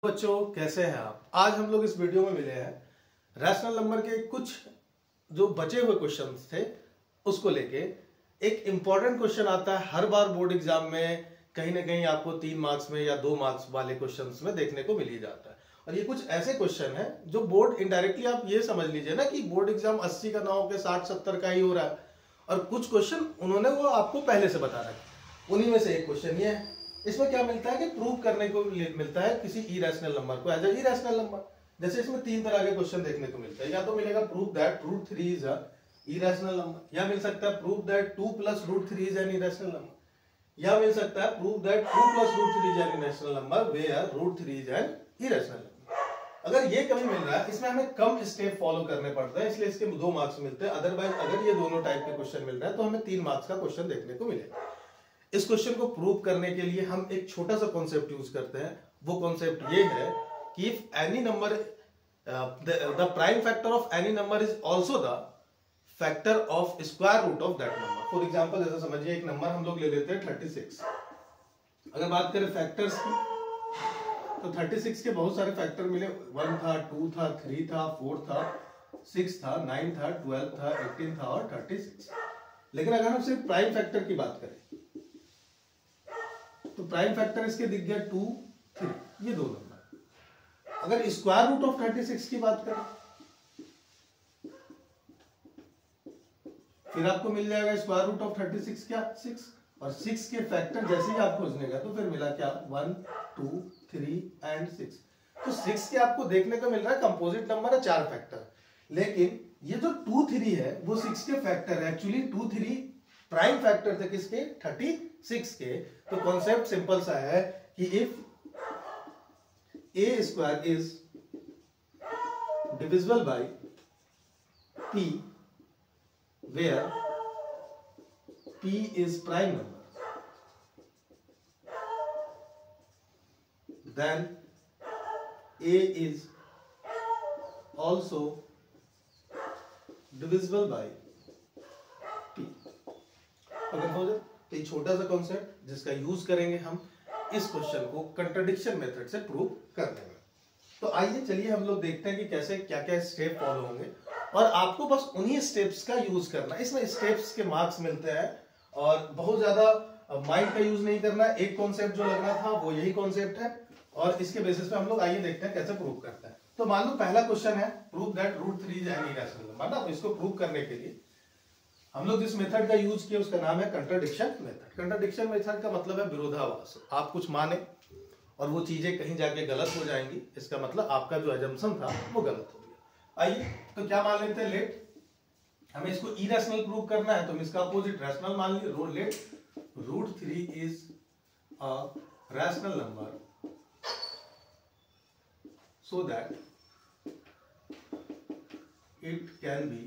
बच्चों कैसे हैं आप। आज हम लोग इस वीडियो में मिले हैं रैशनल नंबर के कुछ जो बचे हुए क्वेश्चंस थे उसको लेके। एक इंपॉर्टेंट क्वेश्चन आता है हर बार बोर्ड एग्जाम में, कहीं ना कहीं आपको 3 मार्क्स में या 2 मार्क्स वाले क्वेश्चंस में देखने को मिल ही जाता है। और ये कुछ ऐसे क्वेश्चन है जो बोर्ड इनडायरेक्टली आप ये समझ लीजिए ना कि बोर्ड एग्जाम 80 का ना होकर 60-70 का ही हो रहा है, और कुछ क्वेश्चन उन्होंने वो आपको पहले से बता रखा। उन्हीं में से एक क्वेश्चन ये है। इसमें क्या मिलता है कि प्रूव करने को मिलता है किसी इरेशनल नंबर को एज ए इरेशनल नंबर। जैसे इसमें 3 तरह के क्वेश्चन देखने को मिलते हैं। या तो मिलेगा prove that √3 is a irrational number, या मिल सकता है prove that 2 + √3 is an irrational number, या मिल सकता है prove that 2 + √3 is an irrational number where √3 is an irrational number. अगर ये कभी मिल रहा है, इसमें हमें कम स्टेप फॉलो करने पड़ते हैं, इसलिए इसके 2 मार्क्स मिलते हैं। अदरवाइज अगर ये दोनों टाइप के क्वेश्चन मिल रहे हैं तो हमें 3 मार्क्स का क्वेश्चन देखने को मिलेगा। इस क्वेश्चन को प्रूव करने के लिए हम एक छोटा सा कॉन्सेप्ट यूज करते हैं। वो कॉन्सेप्ट ये है कि if any number the prime factor of any number is also the factor of square root of that number. For example जैसे समझिए एक नंबर हम लोग ले लेते हैं 36। अगर बात करें फैक्टर्स की तो 36 के बहुत सारे फैक्टर मिले। 1 था, 2 था, 3 था, 4 था, 6 था, 9 था, 12 था, 18 था और 36। लेकिन अगर हम सिर्फ प्राइम फैक्टर की बात करें तो प्राइम फैक्टर इसके दिख गया 2, 3, ये 2 नंबर। अगर स्क्वायर रूट ऑफ 36 की बात करें फिर आपको मिल जाएगा स्क्वायर रूट ऑफ 36 क्या 6, और 6 के फैक्टर जैसे ही आप खोजने का तो फिर मिला क्या 1, 2, 3 एंड 6। तो 6 के आपको देखने को मिल रहा है कंपोजिट नंबर है 4 फैक्टर, लेकिन ये जो 2, 3 है वो 6 के फैक्टर है। एक्चुअली 2, 3 प्राइम फैक्टर थे किसके 36 के। तो कॉन्सेप्ट सिंपल सा है कि if a square is divisible by p where p is prime number, then a is also divisible by p। तो ये छोटा सा कॉन्सेप्ट जिसका यूज करेंगे हम इस क्वेश्चन को कंट्राडिक्शन मेथड से प्रूव करने में। तो आइए चलिए हम लोग देखते हैं कि कैसे क्या क्या स्टेप फॉलो होंगे, और आपको बस उन्हीं स्टेप्स का यूज करना है। इसमें स्टेप्स के मार्क्स मिलते हैं और बहुत ज्यादा माइंड का यूज नहीं करना है। एक कॉन्सेप्ट जो लगना था वो यही कॉन्सेप्ट है, और इसके बेसिस पे हम लोग आइए देखते हैं कैसे प्रूव करते हैं। तो मान लो पहला क्वेश्चन है prove that √3 is an irrational number ना। तो इसको प्रूव करने के लिए हम लोग जिस मेथड का यूज किया उसका नाम है कंट्राडिक्शन मेथड। कंट्राडिक्शन मेथड का मतलब है विरोधाभास। आप कुछ माने और वो चीजें कहीं जाके गलत हो जाएंगी, इसका मतलब आपका जो अजम्पशन था वो गलत हो गया। आइए तो क्या मान लेते हैं, लेट हमें इसको इरेशनल प्रूव करना है तो हम इसका अपोजिट रैशनल मान लीजिए। Let √3 is a rational number so that it can be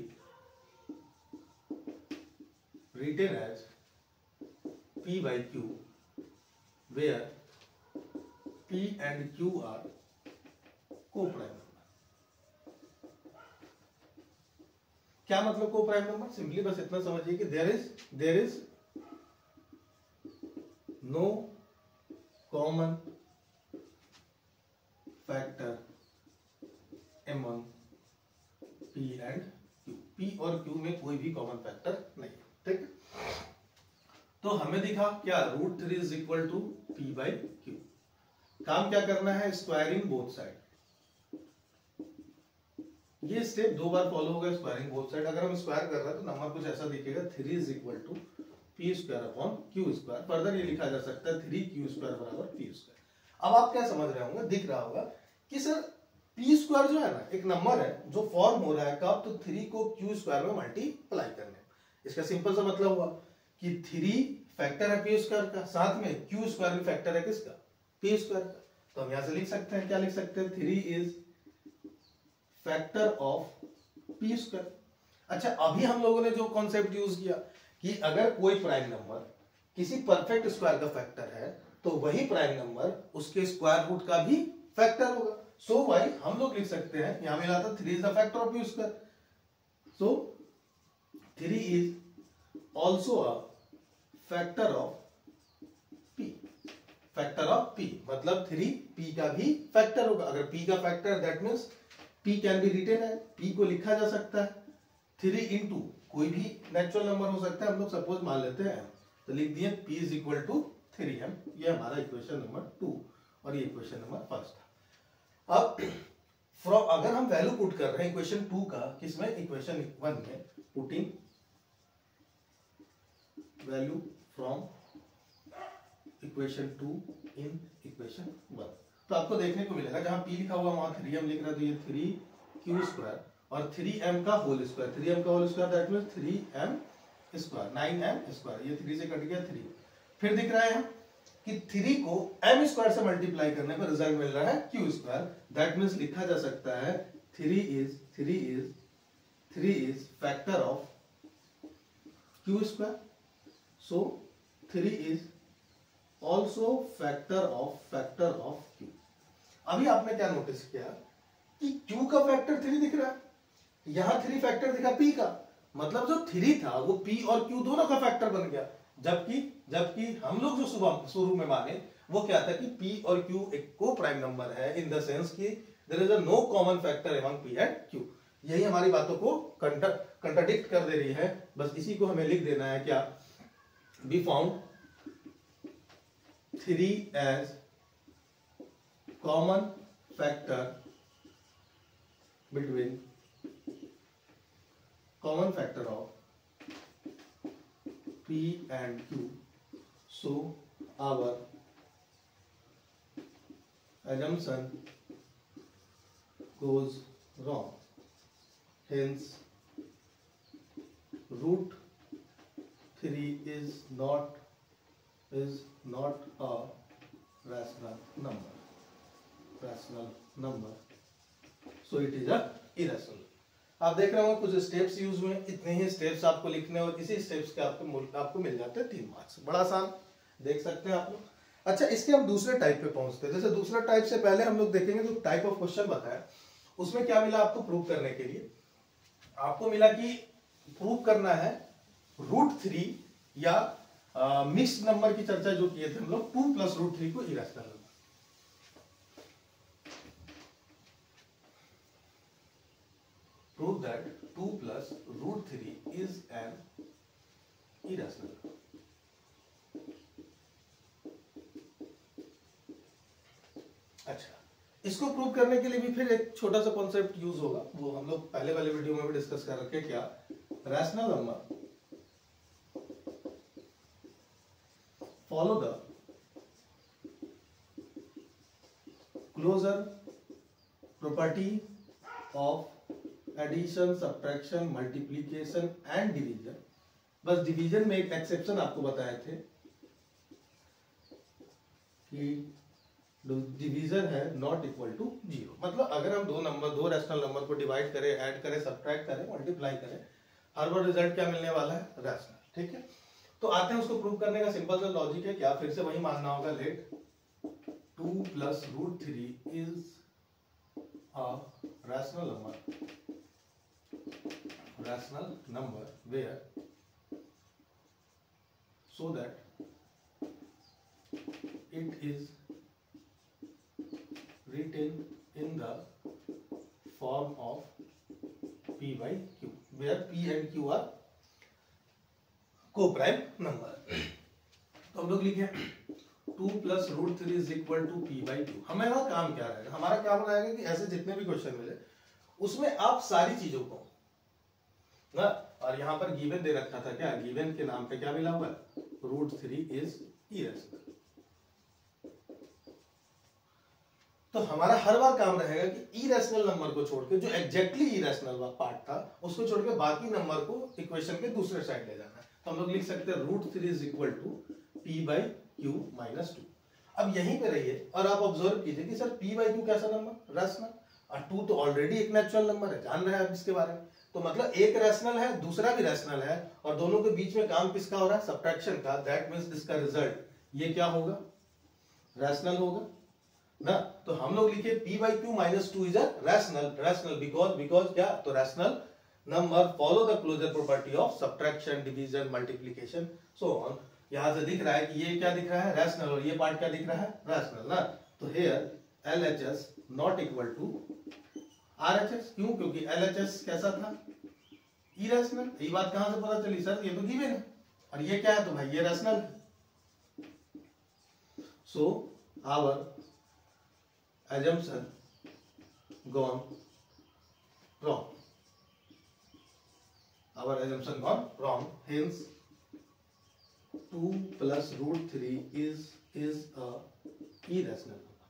written as p by q where p and q are co-prime number। क्या मतलब co-prime number? सिंपली बस इतना समझिए कि there is no common factor among p and q। p और q में कोई भी कॉमन फैक्टर नहीं है, ठीक है। तो हमें दिखा क्या √3 is equal to p by q। काम क्या करना है, स्क्वायरिंग बोथ साइड। ये स्टेप 2 बार फॉलो होगा, स्क्वायरिंग बोथ साइड। अगर हम स्क्वायर कर रहे हैं तो नंबर कुछ ऐसा दिखेगा 3 is equal to p² upon q²। Further ये लिखा जा सकता है 3q² बराबर p²। अब आप क्या समझ रहे होंगे, दिख रहा होगा कि सर p² जो है ना एक नंबर है जो फॉर्म हो रहा है कब, तो 3 को q² में मल्टीप्लाई करने। इसका सिंपल सा मतलब हुआ कि 3 फैक्टर है p² का, साथ में q² भी फैक्टर है किसका p² का। तो हम यहां से लिख सकते हैं, क्या लिख सकते हैं, 3 इज फैक्टर ऑफ p²। अच्छा, अभी हम लोगों ने जो कॉन्सेप्ट यूज किया कि अगर कोई प्राइम नंबर किसी परफेक्ट स्क्वायर का फैक्टर है तो वही प्राइम नंबर उसके स्क्वायर रूट का भी फैक्टर होगा। सो भाई हम लोग लिख सकते हैं, यहां मिला था 3 is the factor of p²। So 3 is also a factor of p। Factor of p, मतलब 3 p का भी फैक्टर होगा। अगर p का factor that means p can be written है, p को लिखा जा सकता है 3 इंटू कोई भी नेचुरल नंबर हो सकता है, हम लोग सपोज मान लेते हैं m, तो लिख दिए p is equal to 3m। ये हमारा इक्वेशन नंबर 2 और ये इक्वेशन नंबर 1 था। अब फ्रॉम अगर हम वैल्यू पुट कर रहे हैं इक्वेशन 2 का किसमें, इक्वेशन 1 में, putting value from equation 2 in equation 1, तो आपको देखने को मिलेगा जहां p लिखा हुआ वहां 3m लिख रहा है, तो ये 3q स्क्वायर और 3m का होल स्क्वायर, 3m का whole square that means 3m square, 9m square, ये 3 से कट गया 3। फिर दिख रहा है कि 3 को m स्क्वायर से मल्टीप्लाई करने पर रिजल्ट मिल रहा है q स्क्वायर, दैट मींस लिखा जा सकता है 3 is factor of q square, so 3 is also factor of q। अभी आपने क्या नोटिस किया कि q का फैक्टर 3 दिख रहा है, यहां 3 फैक्टर दिखा p का, मतलब जो 3 था वो p और q दोनों का फैक्टर बन गया। जबकि हम लोग जो शुरू में माने वो क्या था कि p और q एक को प्राइम नंबर है, इन द सेंस कि there is a no common factor among p and q। यही हमारी बातों को कंट्राडिक्ट कर दे रही है, बस इसी को हमें लिख देना है क्या, we found 3 as common factor of p and q, so our assumption goes wrong, hence root 3 is not a rational number, so it is a irrational। आप देख रहे होंगे कुछ स्टेप्स यूज हुए, इतने ही स्टेप्स आपको लिखने और इसी स्टेप्स के आपको मिल जाते हैं 3 मार्क्स, बड़ा आसान, देख सकते हैं आप लोग। अच्छा, इसके हम दूसरे टाइप पे पहुंचते हैं। जैसे दूसरा टाइप से पहले हम लोग देखेंगे जो टाइप ऑफ क्वेश्चन बताया, उसमें क्या मिला आपको प्रूव करने के लिए, आपको मिला कि प्रूव करना है रूट 3 या मिक्स्ड नंबर की चर्चा जो किए थे हम लोग, 2 प्लस रूट 3 को irrational number. Prove that 2 plus root 3 is an irrational. अच्छा, इसको प्रूव करने के लिए भी फिर एक छोटा सा कॉन्सेप्ट यूज होगा, वो हम लोग पहले वाले वीडियो में भी डिस्कस कर रखे, क्या, rational number follow the closure property of addition, subtraction, multiplication and division। बस डिवीजन में एक एक्सेप्शन आपको बताए थे कि डिवीजन है नॉट इक्वल टू 0, मतलब अगर हम दो रैशनल नंबर को डिवाइड करें, ऐड करें, सब्ट्रैक्ट करें, मल्टीप्लाई करें, हर बार रिजल्ट क्या मिलने वाला है, रैशनल। ठीक है, तो आते हैं उसको प्रूव करने का सिंपल सा लॉजिक है, क्या, फिर से वही मानना होगा, let 2 plus root 3 is a rational number where so that it is written in the form of p by q, वेयर p and q are coprime number. तो हम लोग लिखे 2 plus root 3 is equal to p by q। हमारा काम क्या रहेगा, हमारा काम रहेगा कि ऐसे जितने भी क्वेश्चन मिले उसमें आप सारी चीजों को ना, और यहां पर गिवन दे रखा था, क्या गिवन के नाम पे क्या मिला हुआ है, रूट 3 इज इरेशनल। तो हमारा हर बार काम रहेगा कि इरेशनल नंबर को छोड़ के, जो एग्जैक्टली इरेशनल पार्ट था उसको छोड़ के बाकी नंबर को इक्वेशन के दूसरे साइड ले जाना है। तो हम लोग लिख सकते हैं root 3 is equal to p by q minus 2। अब यहीं पे रहिए और आप ऑब्जर्व कीजिए कि सर p बाई क्यू कैसा नंबर, रैशनल, और 2 तो ऑलरेडी एक नेचुरल नंबर है, जान रहे हैं आप इसके बारे में, तो मतलब एक रैशनल है, दूसरा भी रैशनल है, और दोनों के बीच में काम किसका हो रहा है, सब्ट्रैक्शन का, दैट मींस इसका रिजल्ट ये क्या होगा, रैशनल होगा ना। तो हम लोग लिखे p by q minus 2 is a rational because क्या, तो rational number follow the closure property of subtraction, division, multiplication, so on. यहां से दिख रहा है कि ये क्या दिख रहा है, रैशनल, और ये पार्ट क्या दिख रहा है, रैशनल ना। तो here LHS not equal to RHS। क्यों? क्योंकि LHS कैसा था, इरेशनल। ये बात कहां से पता चली सर, ये तो गिवन है, और ये क्या है, तो भाई ये रैशनल है। So our assumption gone wrong. Our assumption gone wrong. Hence, 2 plus root 3 is a irrational number.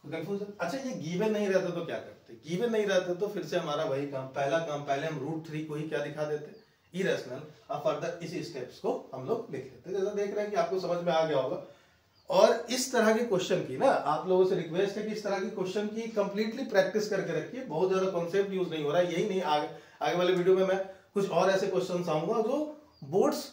Confusion? अच्छा, ये गिवन नहीं रहता तो क्या करते? गिवन नहीं रहता तो फिर से हमारा वही काम, पहला काम, पहले हम रूट 3 को ही क्या दिखा देते, इरेशनल, और फर्दर इसी स्टेप्स को हम लोग लिख लेते हैं। जैसा देख रहे हैं कि आपको समझ में आ गया होगा। और इस तरह के क्वेश्चन की ना आप लोगों से रिक्वेस्ट है कि इस तरह की क्वेश्चन की कंप्लीटली प्रैक्टिस करके रखिए। बहुत ज्यादा कॉन्सेप्ट यूज नहीं हो रहा है, यही नहीं, आगे वाले वीडियो में मैं कुछ और ऐसे क्वेश्चन आऊंगा जो बोर्ड्स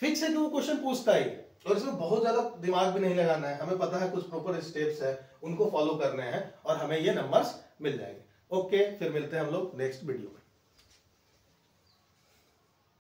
फिक्स है कि वो क्वेश्चन पूछता है, और इसमें बहुत ज्यादा दिमाग भी नहीं लगाना है। हमें पता है कुछ प्रॉपर स्टेप्स है, उनको फॉलो करने हैं, और हमें ये नंबर्स मिल जाएंगे। ओके, फिर मिलते हैं हम लोग नेक्स्ट वीडियो में।